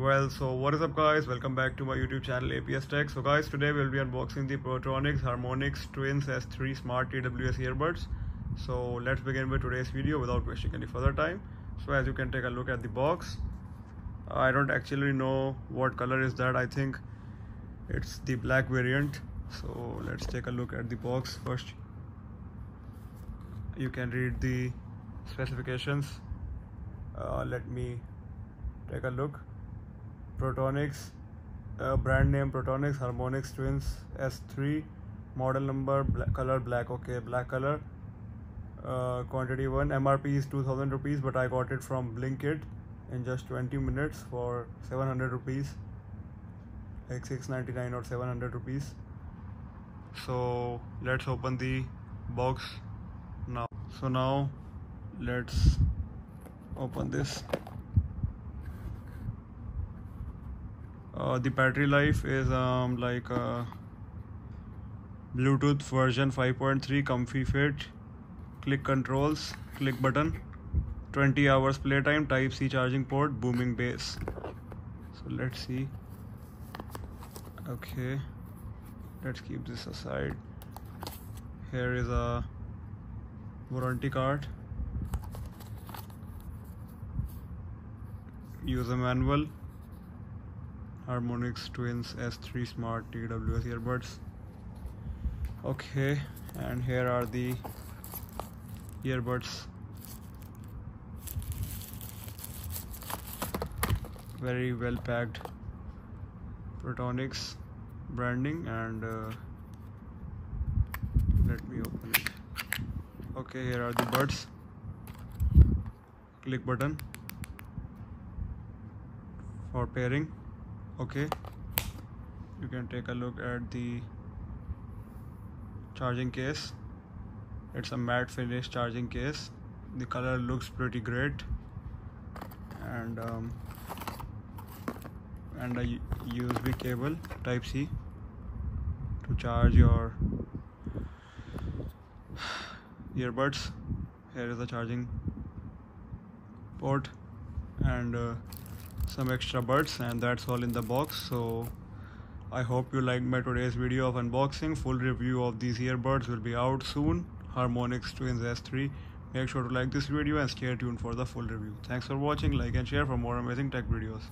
Well, so what is up guys, welcome back to my YouTube channel APS Tech. So guys, today we'll be unboxing the Portronics Harmonics Twins S3 Smart TWS earbuds. So let's begin with today's video without wasting any further time. So as you can take a look at the box, I don't actually know what color is that. I think it's the black variant. So let's take a look at the box first. You can read the specifications. Let me take a look. Portronics, brand name Portronics Harmonics Twins S3, model number color black. Okay, black color. Quantity 1, MRP is 2000 rupees, but I got it from Blinkit in just 20 minutes for 700 rupees, like 699 or 700 rupees. So let's open the box now. So now let's open this. The battery life is like Bluetooth version 5.3, comfy fit, click controls, click button, 20 hours playtime, Type-C charging port, booming bass. So let's see. Okay, let's keep this aside. Here is a warranty card, user manual, Harmonics Twins S3 Smart TWS earbuds. Okay, and here are the earbuds. Very well packed Portronics branding, and let me open it. Okay, here are the buds. Click button for pairing. Okay, you can take a look at the charging case. It's a matte finish charging case. The color looks pretty great, and a USB cable Type-C to charge your earbuds. Here is the charging port and some extra buds, and that's all in the box. So I hope you liked my today's video of unboxing. Full review of these earbuds will be out soon. Harmonics Twins S3. Make sure to like this video and stay tuned for the full review. Thanks for watching. Like and share for more amazing tech videos.